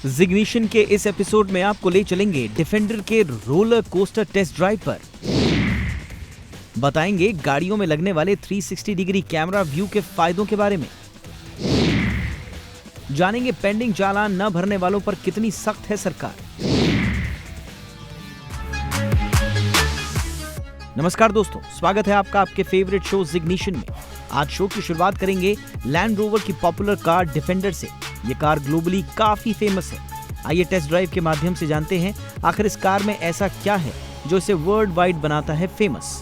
जिग्निशन के इस एपिसोड में आपको ले चलेंगे डिफेंडर के रोलर कोस्टर टेस्ट ड्राइव पर। बताएंगे गाड़ियों में लगने वाले 360 डिग्री कैमरा व्यू के फायदों के बारे में। जानेंगे पेंडिंग चालान न भरने वालों पर कितनी सख्त है सरकार। नमस्कार दोस्तों, स्वागत है आपका आपके फेवरेट शो जिग्निशन में। आज शो की शुरुआत करेंगे लैंड रोवर की पॉपुलर कार डिफेंडर से। ये कार ग्लोबली काफी फेमस है। आइए टेस्ट ड्राइव के माध्यम से जानते हैं आखिर इस कार में ऐसा क्या है जो इसे वर्ल्ड वाइड बनाता है फेमस।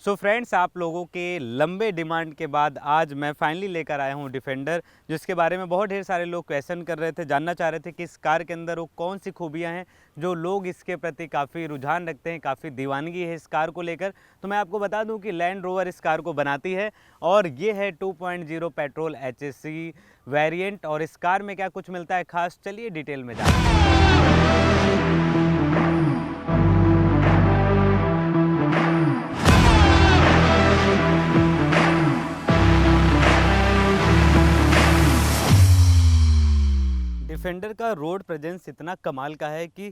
सो फ्रेंड्स, आप लोगों के लंबे डिमांड के बाद आज मैं फाइनली लेकर आया हूँ डिफेंडर, जिसके बारे में बहुत ढेर सारे लोग क्वेश्चन कर रहे थे, जानना चाह रहे थे कि इस कार के अंदर वो कौन सी खूबियाँ हैं जो लोग इसके प्रति काफ़ी रुझान रखते हैं, काफ़ी दीवानगी है इस कार को लेकर। तो मैं आपको बता दूं कि लैंड रोवर इस कार को बनाती है और ये है 2.0 पेट्रोल HSC वेरिएंट। और इस कार में क्या कुछ मिलता है खास, चलिए डिटेल में जानते हैं। डिफेंडर का रोड प्रेजेंस इतना कमाल का है कि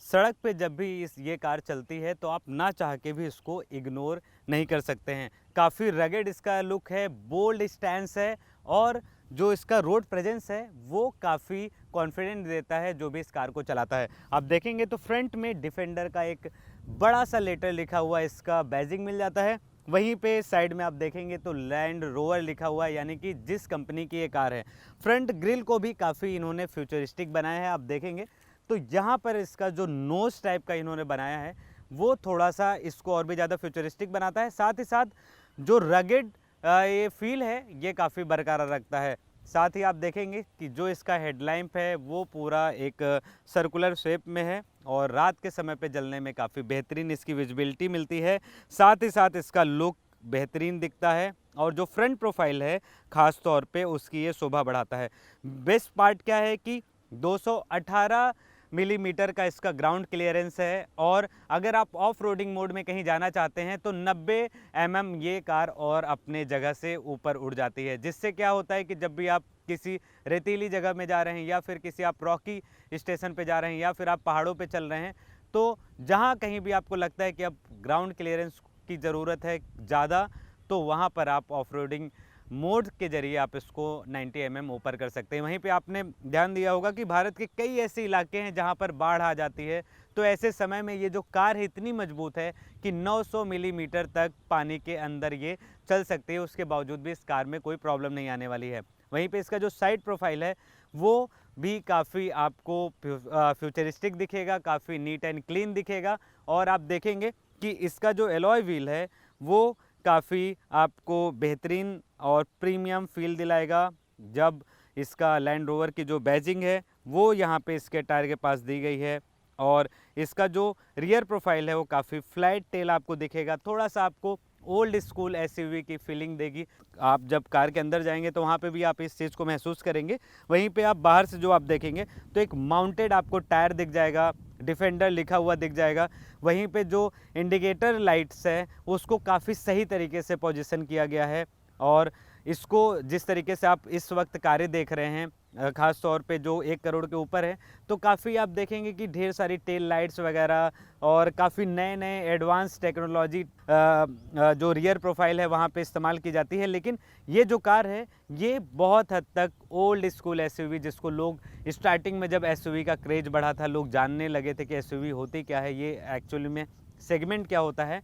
सड़क पे जब भी ये कार चलती है तो आप ना चाह के भी इसको इग्नोर नहीं कर सकते हैं। काफ़ी रगेड इसका लुक है, बोल्ड स्टैंस है और जो इसका रोड प्रेजेंस है वो काफ़ी कॉन्फिडेंट देता है जो भी इस कार को चलाता है। आप देखेंगे तो फ्रंट में डिफेंडर का एक बड़ा सा लेटर लिखा हुआ इसका बैजिंग मिल जाता है। वहीं पे साइड में आप देखेंगे तो लैंड रोवर लिखा हुआ है, यानी कि जिस कंपनी की ये कार है। फ्रंट ग्रिल को भी काफ़ी इन्होंने फ्यूचरिस्टिक बनाया है। आप देखेंगे तो यहाँ पर इसका जो नोज टाइप का इन्होंने बनाया है वो थोड़ा सा इसको और भी ज़्यादा फ्यूचरिस्टिक बनाता है। साथ ही साथ जो रगेड ये फील है ये काफ़ी बरकरार रखता है। साथ ही आप देखेंगे कि जो इसका हेडलैम्प है वो पूरा एक सर्कुलर शेप में है और रात के समय पे जलने में काफ़ी बेहतरीन इसकी विजिबिलिटी मिलती है। साथ ही साथ इसका लुक बेहतरीन दिखता है और जो फ्रंट प्रोफाइल है ख़ास तौर पे उसकी ये शोभा बढ़ाता है। बेस्ट पार्ट क्या है कि 218 मिलीमीटर का इसका ग्राउंड क्लियरेंस है और अगर आप ऑफ रोडिंग मोड में कहीं जाना चाहते हैं तो 90 mm ये कार और अपने जगह से ऊपर उड़ जाती है, जिससे क्या होता है कि जब भी आप किसी रेतीली जगह में जा रहे हैं या फिर किसी आप रॉकी स्टेशन पे जा रहे हैं या फिर आप पहाड़ों पे चल रहे हैं, तो जहाँ कहीं भी आपको लगता है कि अब ग्राउंड क्लियरेंस की ज़रूरत है ज़्यादा, तो वहाँ पर आप ऑफ रोडिंग मोड के जरिए आप इसको 90 mm ऊपर कर सकते हैं। वहीं पे आपने ध्यान दिया होगा कि भारत के कई ऐसे इलाके हैं जहां पर बाढ़ आ जाती है, तो ऐसे समय में ये जो कार है इतनी मजबूत है कि 900 मिलीमीटर तक पानी के अंदर ये चल सकती है। उसके बावजूद भी इस कार में कोई प्रॉब्लम नहीं आने वाली है। वहीं पर इसका जो साइड प्रोफाइल है वो भी काफ़ी आपको फ्यूचरिस्टिक दिखेगा, काफ़ी नीट एंड क्लीन दिखेगा। और आप देखेंगे कि इसका जो एलॉय व्हील है वो काफ़ी आपको बेहतरीन और प्रीमियम फील दिलाएगा। जब इसका लैंड रोवर की जो बैजिंग है वो यहाँ पे इसके टायर के पास दी गई है और इसका जो रियर प्रोफाइल है वो काफ़ी फ्लैट टेल आपको दिखेगा, थोड़ा सा आपको ओल्ड स्कूल SUV की फीलिंग देगी। आप जब कार के अंदर जाएंगे तो वहाँ पे भी आप इस चीज़ को महसूस करेंगे। वहीं पे आप बाहर से जो आप देखेंगे तो एक माउंटेड आपको टायर दिख जाएगा, डिफेंडर लिखा हुआ दिख जाएगा। वहीं पे जो इंडिकेटर लाइट्स है उसको काफ़ी सही तरीके से पोजीशन किया गया है और इसको जिस तरीके से आप इस वक्त कारें देख रहे हैं ख़ास तौर पे जो 1 करोड़ के ऊपर है, तो काफ़ी आप देखेंगे कि ढेर सारी टेल लाइट्स वगैरह और काफ़ी नए नए एडवांस टेक्नोलॉजी जो रियर प्रोफाइल है वहाँ पे इस्तेमाल की जाती है। लेकिन ये जो कार है ये बहुत हद तक ओल्ड स्कूल SUV, जिसको लोग स्टार्टिंग में जब SUV का क्रेज़ बढ़ा था, लोग जानने लगे थे कि SUV होती क्या है, ये एक्चुअली में सेगमेंट क्या होता है,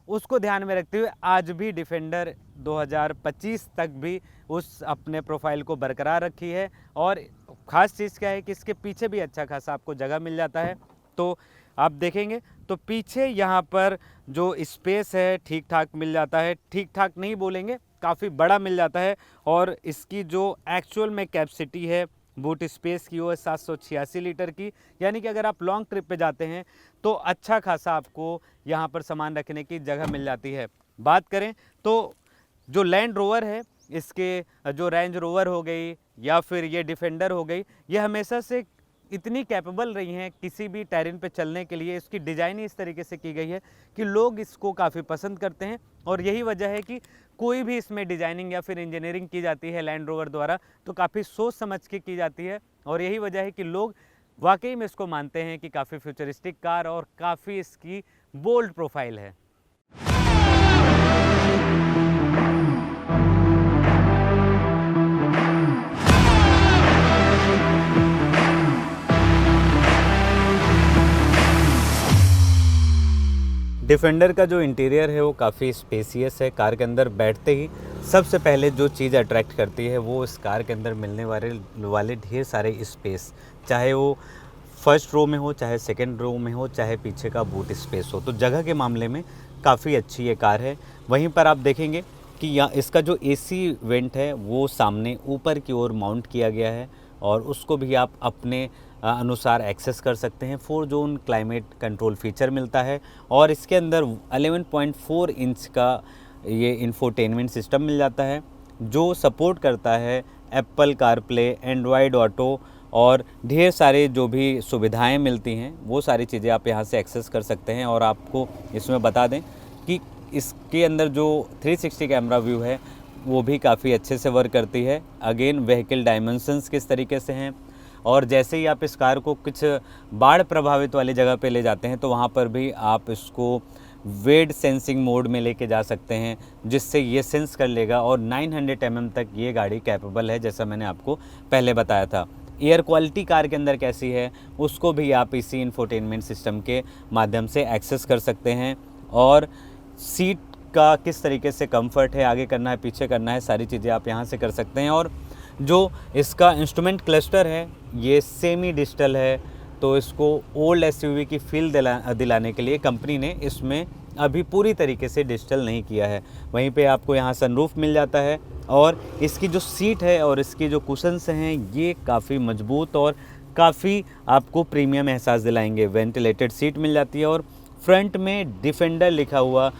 उसको ध्यान में रखते हुए आज भी डिफेंडर 2025 तक भी उस अपने प्रोफाइल को बरकरार रखी है। और ख़ास चीज़ क्या है कि इसके पीछे भी अच्छा खासा आपको जगह मिल जाता है। तो आप देखेंगे तो पीछे यहाँ पर जो स्पेस है ठीक ठाक मिल जाता है, ठीक ठाक नहीं बोलेंगे, काफ़ी बड़ा मिल जाता है। और इसकी जो एक्चुअल में कैपेसिटी है बूट स्पेस की वो है 786 लीटर की, यानी कि अगर आप लॉन्ग ट्रिप पे जाते हैं तो अच्छा खासा आपको यहाँ पर सामान रखने की जगह मिल जाती है। बात करें तो जो लैंड रोवर है, इसके जो रेंज रोवर हो गई या फिर ये डिफेंडर हो गई, ये हमेशा से इतनी कैपेबल रही हैं किसी भी टेरेन पे चलने के लिए। इसकी डिज़ाइन ही इस तरीके से की गई है कि लोग इसको काफ़ी पसंद करते हैं और यही वजह है कि कोई भी इसमें डिजाइनिंग या फिर इंजीनियरिंग की जाती है लैंड रोवर द्वारा तो काफ़ी सोच समझ के की जाती है, और यही वजह है कि लोग वाकई में इसको मानते हैं कि काफ़ी फ्यूचरिस्टिक कार और काफ़ी इसकी बोल्ड प्रोफाइल है। डिफेंडर का जो इंटीरियर है वो काफ़ी स्पेसियस है। कार के अंदर बैठते ही सबसे पहले जो चीज़ अट्रैक्ट करती है वो इस कार के अंदर मिलने वाले ढेर सारे स्पेस, चाहे वो फर्स्ट रो में हो, चाहे सेकंड रो में हो, चाहे पीछे का बूट स्पेस हो, तो जगह के मामले में काफ़ी अच्छी ये कार है। वहीं पर आप देखेंगे कि यहाँ इसका जो एसी वेंट है वो सामने ऊपर की ओर माउंट किया गया है और उसको भी आप अपने अनुसार एक्सेस कर सकते हैं। 4 जोन क्लाइमेट कंट्रोल फीचर मिलता है और इसके अंदर 11.4 इंच का ये इंफोटेनमेंट सिस्टम मिल जाता है जो सपोर्ट करता है एप्पल कारप्ले, एंड्रॉयड ऑटो और ढेर सारे जो भी सुविधाएं मिलती हैं वो सारी चीज़ें आप यहां से एक्सेस कर सकते हैं। और आपको इसमें बता दें कि इसके अंदर जो 360 कैमरा व्यू है वो भी काफ़ी अच्छे से वर्क करती है। अगेन व्हीकल डायमेंशंस किस तरीके से हैं, और जैसे ही आप इस कार को कुछ बाढ़ प्रभावित वाली जगह पे ले जाते हैं तो वहाँ पर भी आप इसको वेट सेंसिंग मोड में लेके जा सकते हैं, जिससे ये सेंस कर लेगा और 900 mm तक ये गाड़ी कैपेबल है, जैसा मैंने आपको पहले बताया था। एयर क्वालिटी कार के अंदर कैसी है उसको भी आप इसी इंफोटेनमेंट सिस्टम के माध्यम से एक्सेस कर सकते हैं, और सीट का किस तरीके से कंफर्ट है, आगे करना है पीछे करना है, सारी चीज़ें आप यहाँ से कर सकते हैं। और जो इसका इंस्ट्रूमेंट क्लस्टर है ये सेमी डिजिटल है, तो इसको ओल्ड एसयूवी की फील दिलाने के लिए कंपनी ने इसमें अभी पूरी तरीके से डिजिटल नहीं किया है। वहीं पे आपको यहाँ सनरूफ मिल जाता है और इसकी जो सीट है और इसकी जो कुशन्स हैं ये काफ़ी मजबूत और काफ़ी आपको प्रीमियम एहसास दिलाएंगे। वेंटिलेटेड सीट मिल जाती है और फ्रंट में डिफेंडर लिखा हुआ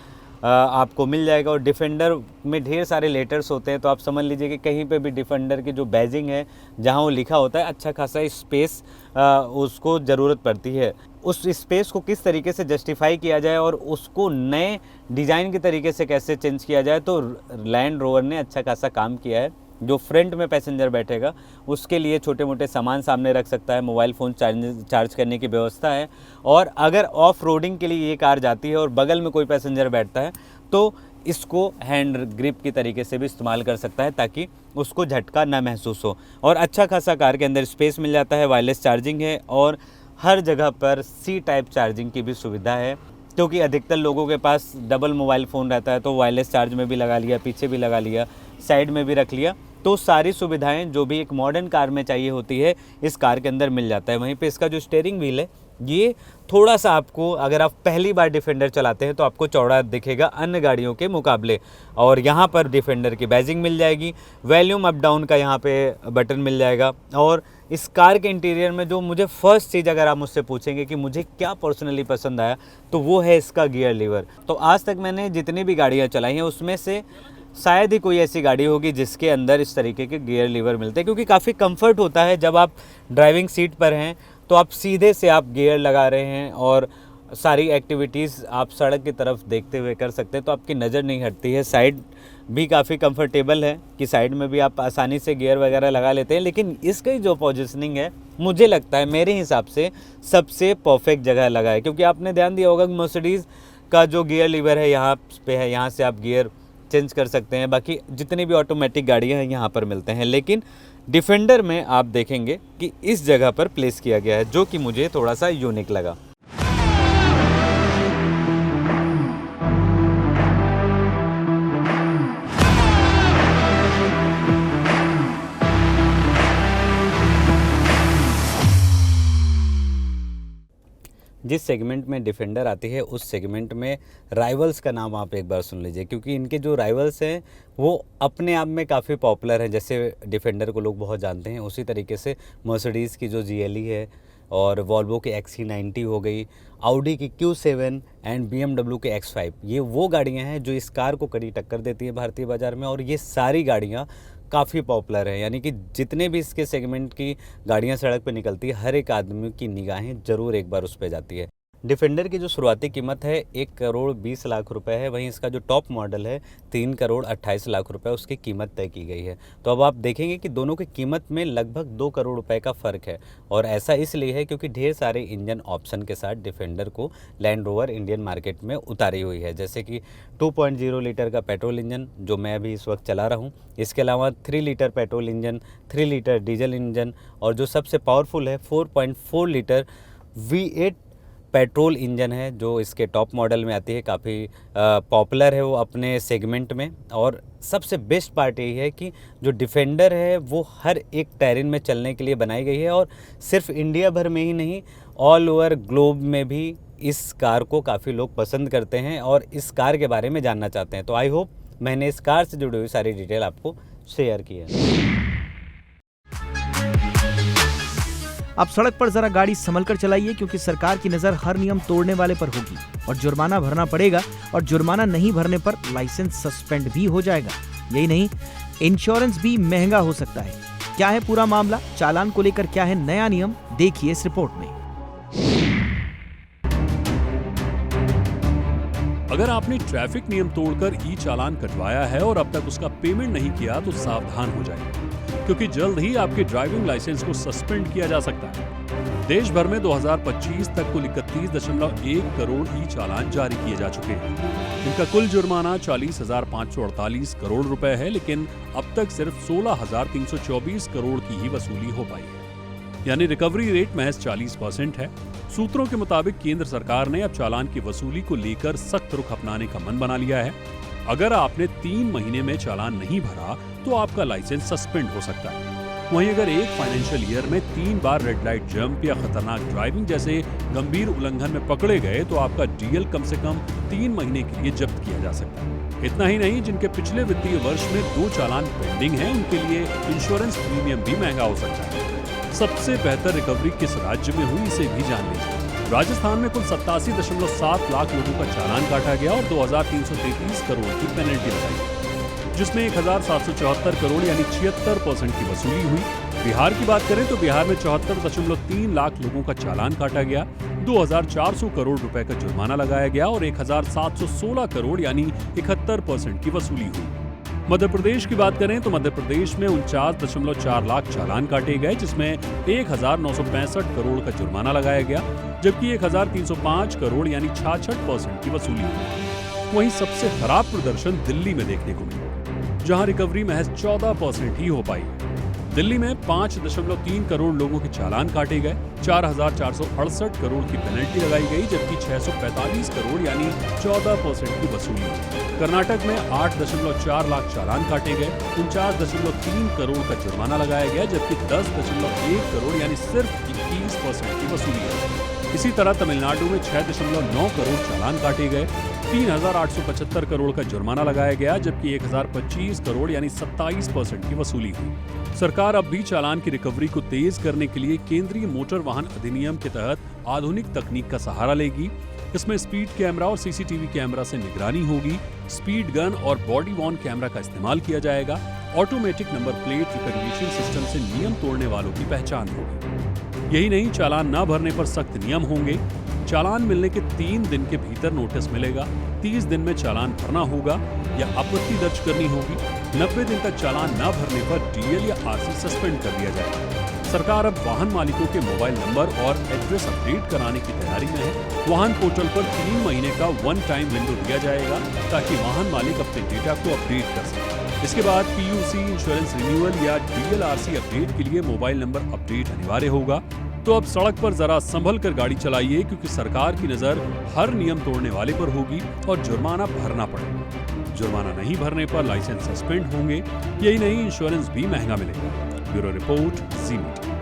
आपको मिल जाएगा, और डिफेंडर में ढेर सारे लेटर्स होते हैं, तो आप समझ लीजिए कि कहीं पे भी डिफेंडर की जो बैजिंग है जहां वो लिखा होता है अच्छा खासा स्पेस उसको ज़रूरत पड़ती है। उस स्पेस को किस तरीके से जस्टिफाई किया जाए और उसको नए डिज़ाइन के तरीके से कैसे चेंज किया जाए, तो लैंड रोवर ने अच्छा खासा काम किया है। जो फ्रंट में पैसेंजर बैठेगा उसके लिए छोटे मोटे सामान सामने रख सकता है, मोबाइल फ़ोन चार्ज करने की व्यवस्था है, और अगर ऑफ रोडिंग के लिए ये कार जाती है और बगल में कोई पैसेंजर बैठता है तो इसको हैंड ग्रिप की तरीके से भी इस्तेमाल कर सकता है ताकि उसको झटका ना महसूस हो। और अच्छा खासा कार के अंदर स्पेस मिल जाता है, वायरलेस चार्जिंग है और हर जगह पर सी टाइप चार्जिंग की भी सुविधा है, क्योंकि अधिकतर लोगों के पास डबल मोबाइल फ़ोन रहता है तो वायरलेस चार्ज में भी लगा लिया, पीछे भी लगा लिया, साइड में भी रख लिया, तो सारी सुविधाएं जो भी एक मॉडर्न कार में चाहिए होती है इस कार के अंदर मिल जाता है। वहीं पे इसका जो स्टीयरिंग व्हील है ये थोड़ा सा आपको, अगर आप पहली बार डिफेंडर चलाते हैं तो आपको चौड़ा दिखेगा अन्य गाड़ियों के मुकाबले, और यहाँ पर डिफेंडर की बैजिंग मिल जाएगी, वॉल्यूम अप डाउन का यहाँ पे बटन मिल जाएगा। और इस कार के इंटीरियर में जो मुझे फर्स्ट चीज़ अगर आप मुझसे पूछेंगे कि मुझे क्या पर्सनली पसंद आया तो वो है इसका गियर लीवर। तो आज तक मैंने जितनी भी गाड़ियाँ चलाई हैं उसमें से शायद ही कोई ऐसी गाड़ी होगी जिसके अंदर इस तरीके के गियर लीवर मिलते हैं, क्योंकि काफ़ी कंफर्ट होता है जब आप ड्राइविंग सीट पर हैं तो आप सीधे से आप गियर लगा रहे हैं और सारी एक्टिविटीज़ आप सड़क की तरफ देखते हुए कर सकते हैं, तो आपकी नज़र नहीं हटती है। साइड भी काफ़ी कंफर्टेबल है कि साइड में भी आप आसानी से गियर वगैरह लगा लेते हैं, लेकिन इसकी जो पोजीशनिंग है मुझे लगता है मेरे हिसाब से सबसे परफेक्ट जगह लगा है, क्योंकि आपने ध्यान दिया होगा कि मर्सिडीज़ का जो गियर लीवर है यहाँ पे है, यहाँ से आप गियर चेंज कर सकते हैं, बाकी जितनी भी ऑटोमेटिक गाड़ियाँ हैं यहाँ पर मिलते हैं, लेकिन डिफेंडर में आप देखेंगे कि इस जगह पर प्लेस किया गया है जो कि मुझे थोड़ा सा यूनिक लगा। जिस सेगमेंट में डिफेंडर आती है उस सेगमेंट में राइवल्स का नाम आप एक बार सुन लीजिए, क्योंकि इनके जो राइवल्स हैं वो अपने आप में काफ़ी पॉपुलर हैं। जैसे डिफेंडर को लोग बहुत जानते हैं, उसी तरीके से मर्सिडीज़ की जो GLE है और वॉल्वो की XC90 हो गई, ऑडी की Q7 एंड BMW के X5, ये वो गाड़ियाँ हैं जो इस कार को कड़ी टक्कर देती है भारतीय बाज़ार में, और ये सारी गाड़ियाँ काफ़ी पॉपुलर है। यानी कि जितने भी इसके सेगमेंट की गाड़ियां सड़क पे निकलती है हर एक आदमी की निगाहें ज़रूर एक बार उस पे जाती है। डिफेंडर की जो शुरुआती कीमत है 1,20,00,000 रुपए है, वहीं इसका जो टॉप मॉडल है 3,28,00,000 रुपए उसकी कीमत तय की गई है। तो अब आप देखेंगे कि दोनों की कीमत में लगभग 2 करोड़ रुपए का फ़र्क है, और ऐसा इसलिए है क्योंकि ढेर सारे इंजन ऑप्शन के साथ डिफेंडर को लैंड रोवर इंडियन मार्केट में उतारी हुई है, जैसे कि 2.0 लीटर का पेट्रोल इंजन जो मैं अभी इस वक्त चला रहा हूँ, इसके अलावा 3 litre petrol engine, 3 litre diesel engine, और जो सबसे पावरफुल है 4.4 लीटर V8 पेट्रोल इंजन है जो इसके टॉप मॉडल में आती है। काफ़ी पॉपुलर है वो अपने सेगमेंट में, और सबसे बेस्ट पार्ट यही है कि जो डिफेंडर है वो हर एक टेरेन में चलने के लिए बनाई गई है, और सिर्फ इंडिया भर में ही नहीं, ऑल ओवर ग्लोब में भी इस कार को काफ़ी लोग पसंद करते हैं और इस कार के बारे में जानना चाहते हैं। तो आई होप मैंने इस कार से जुड़ी हुई सारी डिटेल आपको शेयर की है। अब सड़क पर जरा गाड़ी संभल कर चलाइए, क्योंकि सरकार की नजर हर नियम तोड़ने वाले पर होगी और जुर्माना भरना पड़ेगा, और जुर्माना नहीं भरने पर लाइसेंस सस्पेंड भी हो जाएगा। यही नहीं, इंश्योरेंस भी महंगा हो सकता है। क्या है पूरा मामला, चालान को लेकर क्या है नया नियम, देखिए इस रिपोर्ट में। अगर आपने ट्रैफिक नियम तोड़कर ई चालान कटवाया है और अब तक उसका पेमेंट नहीं किया तो सावधान हो जाइए, क्योंकि जल्द ही आपके ड्राइविंग लाइसेंस को सस्पेंड किया जा सकता है। देश भर में 2025 तक कुल 31.1 करोड़ ई चालान जारी किए जा चुके हैं। इनका कुल जुर्माना 40,548 करोड़ रुपए है, लेकिन अब तक सिर्फ 16,324 करोड़ की ही वसूली हो पाई है, यानी रिकवरी रेट महज 40% है। सूत्रों के मुताबिक केंद्र सरकार ने अब चालान की वसूली को लेकर सख्त रुख अपनाने का मन बना लिया है। अगर आपने 3 महीने में चालान नहीं भरा तो आपका लाइसेंस सस्पेंड हो सकता है। वहीं अगर एक फाइनेंशियल ईयर में 3 बार रेड लाइट जंप या खतरनाक ड्राइविंग जैसे गंभीर उल्लंघन में पकड़े गए तो आपका डीएल कम से कम 3 महीने के लिए जब्त किया जा सकता है। इतना ही नहीं, जिनके पिछले वित्तीय वर्ष में 2 चालान पेंडिंग हैं, उनके लिए इंश्योरेंस प्रीमियम भी महंगा हो सकता है। सबसे बेहतर रिकवरी किस राज्य में हुई, इसे भी जान लीजिए। राजस्थान में कुल 87.7 लाख लोगों का चालान काटा गया और 2,333 करोड़ की पेनल्टी लगाई, जिसमें 1,774 करोड़ यानी 76% की वसूली हुई। बिहार की बात करें तो बिहार में 74.3 लाख लोगों का चालान काटा गया, 2,400 करोड़ रुपए का जुर्माना लगाया गया और 1,716 करोड़ यानी 71% की वसूली हुई। मध्य प्रदेश की बात करें तो मध्य प्रदेश में 49.4 लाख चालान काटे गए, जिसमें 1,965 करोड़ का जुर्माना लगाया गया, जबकि 1,305 करोड़ यानी 66% की वसूली हुई। वहीं सबसे खराब प्रदर्शन दिल्ली में देखने को मिला, जहां रिकवरी महज 14% ही हो पाई। दिल्ली में 5.3 करोड़ लोगों के चालान काटे गए, 4,468 करोड़ की पेनल्टी लगाई गई, जबकि 645 करोड़ यानी 14% की वसूली हुई। कर्नाटक में 8.4 लाख चालान काटे गए, 49.3 करोड़ का जुर्माना लगाया गया, जबकि 10.1 करोड़ यानी सिर्फ 21% की वसूली हुई। इसी तरह तमिलनाडु में 6.9 करोड़ चालान काटे गए, 3,875 करोड़ का जुर्माना लगाया गया, जबकि 1,025 करोड़ यानी 27% की वसूली हुई। सरकार अब भी चालान की रिकवरी को तेज करने के लिए केंद्रीय मोटर वाहन अधिनियम के तहत आधुनिक तकनीक का सहारा लेगी। इसमें स्पीड कैमरा और सीसीटीवी कैमरा से निगरानी होगी, स्पीड गन और बॉडी वॉर्न कैमरा का इस्तेमाल किया जाएगा, automatic number plate recognition system से नियम तोड़ने वालों की पहचान होगी। यही नहीं, चालान न भरने पर सख्त नियम होंगे। चालान मिलने के 3 दिन के भीतर नोटिस मिलेगा, 30 दिन में चालान भरना होगा या आपत्ति दर्ज करनी होगी, 90 दिन तक चालान न भरने पर डीएल या आरसी सस्पेंड कर दिया जाएगा। सरकार अब वाहन मालिकों के मोबाइल नंबर और एड्रेस अपडेट कराने की तैयारी में है। वाहन पोर्टल पर 3 महीने का 1 टाइम विंडो दिया जाएगा ताकि वाहन मालिक अपने डेटा को अपडेट कर सके। इसके बाद पीयूसी, इंश्योरेंस रिन्यूअल या डीएल-आरसी अपडेट के लिए मोबाइल नंबर अपडेट अनिवार्य होगा। तो अब सड़क पर जरा संभल कर गाड़ी चलाइए, क्योंकि सरकार की नजर हर नियम तोड़ने वाले पर होगी और जुर्माना भरना पड़ेगा। जुर्माना नहीं भरने पर लाइसेंस सस्पेंड होंगे। यही नहीं, इंश्योरेंस भी महंगा मिलेगा। ब्यूरो रिपोर्ट, जी मीडिया।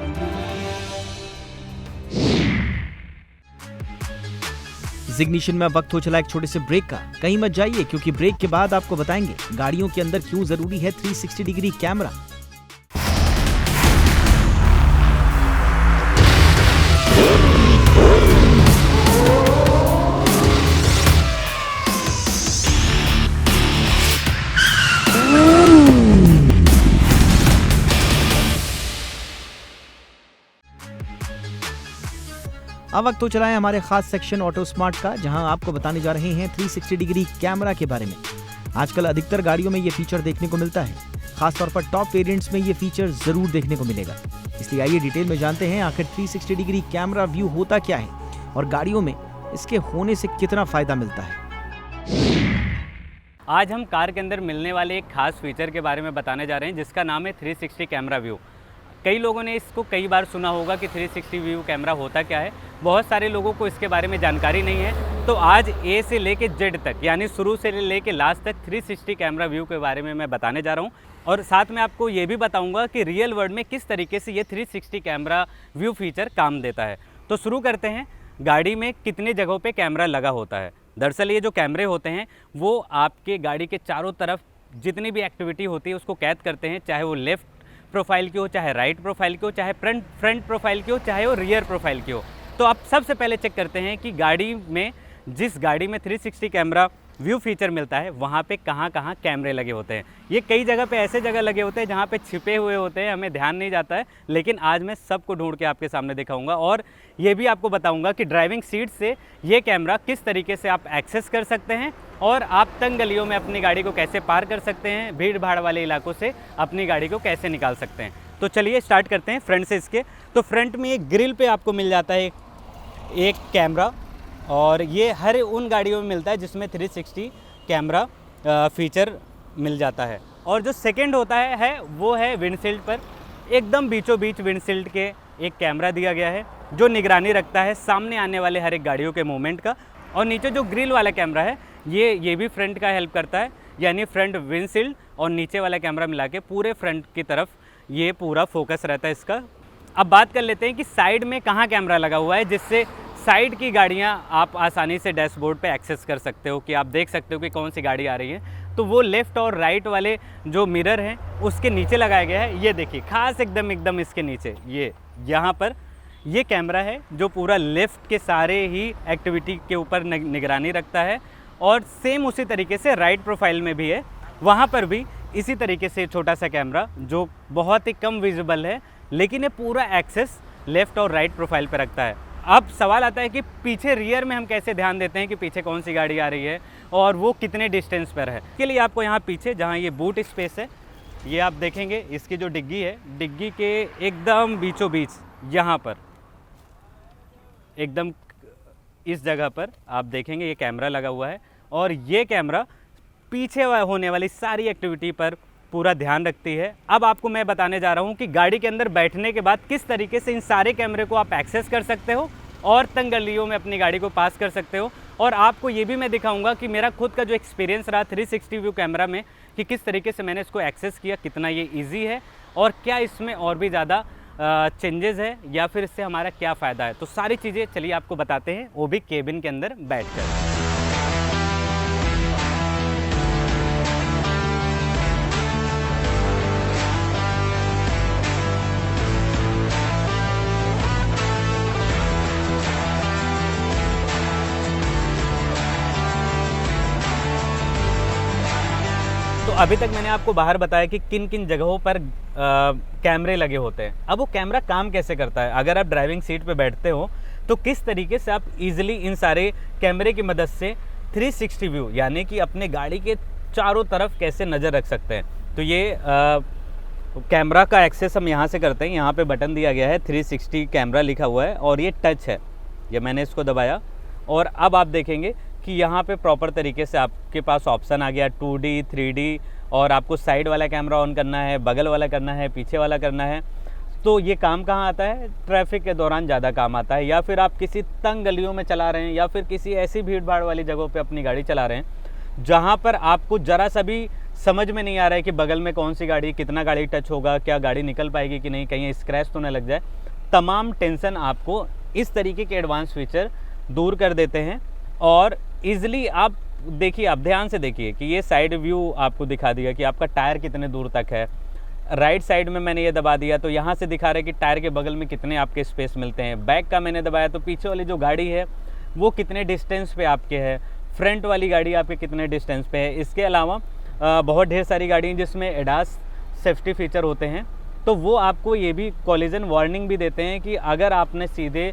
जिग्निशन में वक्त हो चला एक छोटे से ब्रेक का। कहीं मत जाइए, क्योंकि ब्रेक के बाद आपको बताएंगे गाड़ियों के अंदर क्यों जरूरी है 360 डिग्री कैमरा। अब वक्त तो चला है हमारे खास सेक्शन ऑटो स्मार्ट का, जहां आपको बताने जा रहे हैं 360 डिग्री कैमरा के बारे में। आजकल अधिकतर गाड़ियों में ये फीचर देखने को मिलता है, खासतौर पर टॉप वेरिएंट्स में ये फीचर जरूर देखने को मिलेगा। इसलिए आइए डिटेल में जानते हैं आखिर 360 डिग्री कैमरा व्यू होता क्या है और गाड़ियों में इसके होने से कितना फायदा मिलता है। आज हम कार के अंदर मिलने वाले एक खास फीचर के बारे में बताने जा रहे हैं, जिसका नाम है 360 कैमरा व्यू। कई लोगों ने इसको कई बार सुना होगा कि 360 व्यू कैमरा होता क्या है। बहुत सारे लोगों को इसके बारे में जानकारी नहीं है। तो आज ए से लेके जेड तक, यानी शुरू से लेके लास्ट तक 360 कैमरा व्यू के बारे में मैं बताने जा रहा हूँ। और साथ में आपको ये भी बताऊँगा कि रियल वर्ल्ड में किस तरीके से ये 360 कैमरा व्यू फीचर काम देता है। तो शुरू करते हैं, गाड़ी में कितने जगहों पे कैमरा लगा होता है। दरअसल ये जो कैमरे होते हैं वो आपके गाड़ी के चारों तरफ जितनी भी एक्टिविटी होती है उसको कैद करते हैं, चाहे वो लेफ़्ट प्रोफाइल की हो, चाहे राइट प्रोफाइल की हो, चाहे फ्रंट प्रोफाइल की हो, चाहे वो रियर प्रोफाइल की हो। तो आप सबसे पहले चेक करते हैं कि गाड़ी में, जिस गाड़ी में 360 कैमरा व्यू फीचर मिलता है वहाँ पे कहाँ कहाँ कैमरे लगे होते हैं। ये कई जगह पे ऐसे जगह लगे होते हैं जहाँ पे छिपे हुए होते हैं, हमें ध्यान नहीं जाता है, लेकिन आज मैं सबको ढूंढ के आपके सामने दिखाऊंगा। और ये भी आपको बताऊंगा कि ड्राइविंग सीट से ये कैमरा किस तरीके से आप एक्सेस कर सकते हैं और आप तंग गलियों में अपनी गाड़ी को कैसे पार कर सकते हैं, भीड़ भाड़ वाले इलाकों से अपनी गाड़ी को कैसे निकाल सकते हैं। तो चलिए स्टार्ट करते हैं फ्रंट से इसके। तो फ्रंट में एक ग्रिल पे आपको मिल जाता है एक कैमरा, और ये हर उन गाड़ियों में मिलता है जिसमें 360 कैमरा फीचर मिल जाता है। और जो सेकंड होता है वो है विंडशील्ड पर, एकदम बीचों बीच विंडशील्ड के एक कैमरा दिया गया है जो निगरानी रखता है सामने आने वाले हर एक गाड़ियों के मूवमेंट का। और नीचे जो ग्रिल वाला कैमरा है ये भी फ्रंट का हेल्प करता है, यानी फ्रंट विंडशील्ड और नीचे वाला कैमरा मिला के पूरे फ्रंट की तरफ ये पूरा फोकस रहता है इसका। अब बात कर लेते हैं कि साइड में कहाँ कैमरा लगा हुआ है, जिससे साइड की गाड़ियां आप आसानी से डैशबोर्ड पे एक्सेस कर सकते हो कि आप देख सकते हो कि कौन सी गाड़ी आ रही है। तो वो लेफ़्ट और राइट वाले जो मिरर हैं उसके नीचे लगाया गया है। ये देखिए खास एकदम इसके नीचे यहाँ पर ये कैमरा है जो पूरा लेफ़्ट के सारे ही एक्टिविटी के ऊपर निगरानी रखता है। और सेम उसी तरीके से राइट प्रोफाइल में भी है, वहाँ पर भी इसी तरीके से छोटा सा कैमरा जो बहुत ही कम विजिबल है, लेकिन ये पूरा एक्सेस लेफ़्ट और राइट प्रोफाइल पर रखता है। अब सवाल आता है कि पीछे रियर में हम कैसे ध्यान देते हैं कि पीछे कौन सी गाड़ी आ रही है और वो कितने डिस्टेंस पर है। इसके लिए आपको यहाँ पीछे जहाँ ये बूट स्पेस है, ये आप देखेंगे इसकी जो डिग्गी है, डिग्गी के एकदम बीचों बीच यहाँ पर एकदम इस जगह पर आप देखेंगे ये कैमरा लगा हुआ है। और ये कैमरा पीछे होने वाली सारी एक्टिविटी पर पूरा ध्यान रखती है। अब आपको मैं बताने जा रहा हूँ कि गाड़ी के अंदर बैठने के बाद किस तरीके से इन सारे कैमरे को आप एक्सेस कर सकते हो और तंग गलियों में अपनी गाड़ी को पास कर सकते हो। और आपको ये भी मैं दिखाऊंगा कि मेरा खुद का जो एक्सपीरियंस रहा 360 व्यू कैमरा में, कि किस तरीके से मैंने इसको एक्सेस किया, कितना ये ईजी है और क्या इसमें और भी ज़्यादा चेंजेस है या फिर इससे हमारा क्या फ़ायदा है। तो सारी चीज़ें चलिए आपको बताते हैं, वो भी केबिन के अंदर बैठ कर। तो अभी तक मैंने आपको बाहर बताया कि किन किन जगहों पर कैमरे लगे होते हैं। अब वो कैमरा काम कैसे करता है, अगर आप ड्राइविंग सीट पे बैठते हो तो किस तरीके से आप इजीली इन सारे कैमरे की मदद से 360 व्यू यानी कि अपने गाड़ी के चारों तरफ कैसे नज़र रख सकते हैं। तो ये कैमरा का एक्सेस हम यहाँ से करते हैं। यहाँ पे बटन दिया गया है, 360 कैमरा लिखा हुआ है और ये टच है, ये मैंने इसको दबाया और अब आप देखेंगे कि यहाँ पे प्रॉपर तरीके से आपके पास ऑप्शन आ गया 2D 3D, और आपको साइड वाला कैमरा ऑन करना है, बगल वाला करना है, पीछे वाला करना है। तो ये काम कहाँ आता है, ट्रैफिक के दौरान ज़्यादा काम आता है, या फिर आप किसी तंग गलियों में चला रहे हैं या फिर किसी ऐसी भीड़ भाड़ वाली जगहों पे अपनी गाड़ी चला रहे हैं जहाँ पर आपको ज़रा सा भी समझ में नहीं आ रहा है कि बगल में कौन सी गाड़ी, कितना गाड़ी टच होगा, क्या गाड़ी निकल पाएगी कि नहीं, कहीं स्क्रैच तो न लग जाए। तमाम टेंशन आपको इस तरीके के एडवांस फीचर दूर कर देते हैं और ईज़िली आप देखिए, आप ध्यान से देखिए कि ये साइड व्यू आपको दिखा दिया कि आपका टायर कितने दूर तक है। राइट साइड में मैंने ये दबा दिया तो यहाँ से दिखा रहा है कि टायर के बगल में कितने आपके स्पेस मिलते हैं। बैक का मैंने दबाया तो पीछे वाली जो गाड़ी है वो कितने डिस्टेंस पे आपके है, फ्रंट वाली गाड़ी आपके कितने डिस्टेंस पे है। इसके अलावा बहुत ढेर सारी गाड़ी हैं जिसमें एडास सेफ्टी फीचर होते हैं, तो वो आपको ये भी कॉलिजन वार्निंग भी देते हैं कि अगर आपने सीधे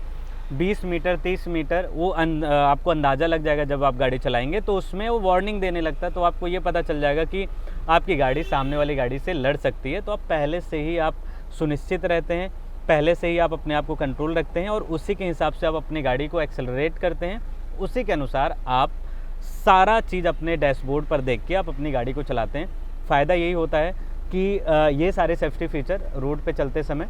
20 मीटर 30 मीटर वो आपको अंदाज़ा लग जाएगा जब आप गाड़ी चलाएंगे, तो उसमें वो वार्निंग देने लगता है। तो आपको ये पता चल जाएगा कि आपकी गाड़ी सामने वाली गाड़ी से लड़ सकती है। तो आप पहले से ही आप सुनिश्चित रहते हैं, पहले से ही आप अपने आप को कंट्रोल रखते हैं और उसी के हिसाब से आप अपनी गाड़ी को एक्सेलरेट करते हैं। उसी के अनुसार आप सारा चीज़ अपने डैशबोर्ड पर देख के आप अपनी गाड़ी को चलाते हैं। फ़ायदा यही होता है कि ये सारे सेफ्टी फीचर रोड पे चलते समय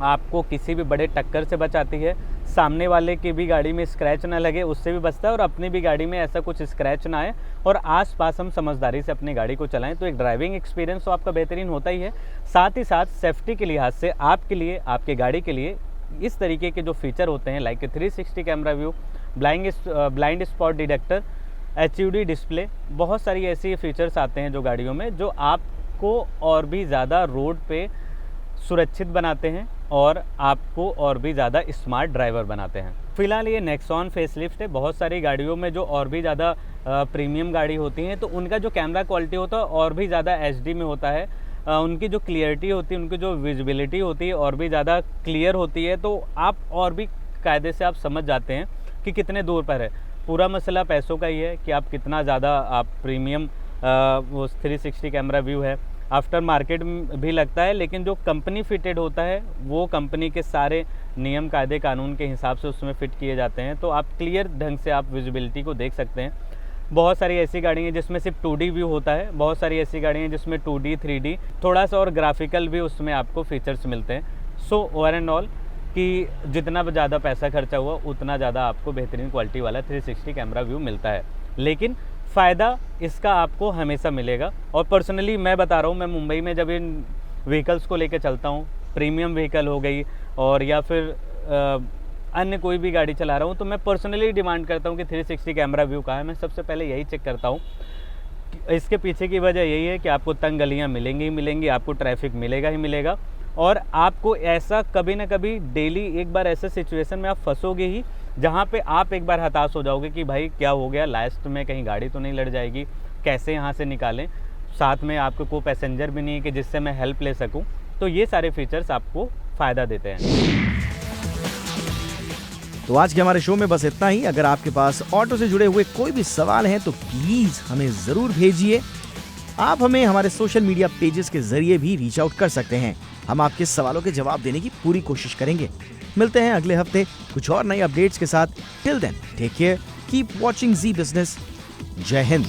आपको किसी भी बड़े टक्कर से बचाती है, सामने वाले की भी गाड़ी में स्क्रैच ना लगे उससे भी बचता है और अपनी भी गाड़ी में ऐसा कुछ स्क्रैच ना आए और आसपास हम समझदारी से अपनी गाड़ी को चलाएं। तो एक ड्राइविंग एक्सपीरियंस तो आपका बेहतरीन होता ही है, साथ ही साथ सेफ्टी के लिहाज से आपके लिए, आपके गाड़ी के लिए इस तरीके के जो फीचर होते हैं like 360 camera view, blind spot detector, HUD display, बहुत सारी ऐसी फीचर्स आते हैं जो गाड़ियों में जो आपको और भी ज़्यादा रोड पे सुरक्षित बनाते हैं और आपको और भी ज़्यादा स्मार्ट ड्राइवर बनाते हैं। फ़िलहाल ये नेक्सॉन फेसलिफ्ट है। बहुत सारी गाड़ियों में जो और भी ज़्यादा प्रीमियम गाड़ी होती हैं तो उनका जो कैमरा क्वालिटी होता है और भी ज़्यादा HD में होता है, उनकी जो क्लियरिटी होती है, उनकी जो विजिबिलिटी होती है और भी ज़्यादा क्लियर होती है। तो आप और भी कायदे से आप समझ जाते हैं कि कितने दूर पर है। पूरा मसला पैसों का ही है कि आप कितना ज़्यादा आप प्रीमियम वो 360 कैमरा व्यू है, आफ्टर मार्केट भी लगता है, लेकिन जो कंपनी फिटेड होता है वो कंपनी के सारे नियम कायदे कानून के हिसाब से उसमें फ़िट किए जाते हैं। तो आप क्लियर ढंग से आप विजिबिलिटी को देख सकते हैं। बहुत सारी ऐसी गाड़ी हैं जिसमें सिर्फ 2D व्यू होता है, बहुत सारी ऐसी गाड़ी हैं जिसमें 2D 3D थोड़ा सा और ग्राफिकल भी उसमें आपको फीचर्स मिलते हैं। सो ओवर एंड ऑल कि जितना ज़्यादा पैसा खर्चा हुआ उतना ज़्यादा आपको बेहतरीन क्वालिटी वाला 360 कैमरा व्यू मिलता है, लेकिन फ़ायदा इसका आपको हमेशा मिलेगा। और पर्सनली मैं बता रहा हूँ, मैं मुंबई में जब इन व्हीकल्स को लेकर चलता हूँ, प्रीमियम व्हीकल हो गई और या फिर अन्य कोई भी गाड़ी चला रहा हूँ, तो मैं पर्सनली डिमांड करता हूँ कि 360 कैमरा व्यू कहाँ है। मैं सबसे पहले यही चेक करता हूँ। इसके पीछे की वजह यही है कि आपको तंग गलियाँ मिलेंगी ही मिलेंगी, आपको ट्रैफिक मिलेगा ही मिलेगा और आपको ऐसा कभी ना कभी डेली एक बार ऐसे सिचुएशन में आप फंसोगे ही जहाँ पे आप एक बार हताश हो जाओगे कि भाई क्या हो गया, लास्ट में कहीं गाड़ी तो नहीं लड़ जाएगी, कैसे यहाँ से निकालें, साथ में आपको कोई पैसेंजर भी नहीं है कि जिससे मैं हेल्प ले सकूँ। तो ये सारे फीचर्स आपको फ़ायदा देते हैं। तो आज के हमारे शो में बस इतना ही। अगर आपके पास ऑटो से जुड़े हुए कोई भी सवाल हैं तो प्लीज हमें जरूर भेजिए। आप हमें हमारे सोशल मीडिया पेजेस के जरिए भी रीच आउट कर सकते हैं। हम आपके सवालों के जवाब देने की पूरी कोशिश करेंगे। मिलते हैं अगले हफ्ते कुछ और नई अपडेट्स के साथ। Till then take care, keep watching Zee Business. जय हिंद।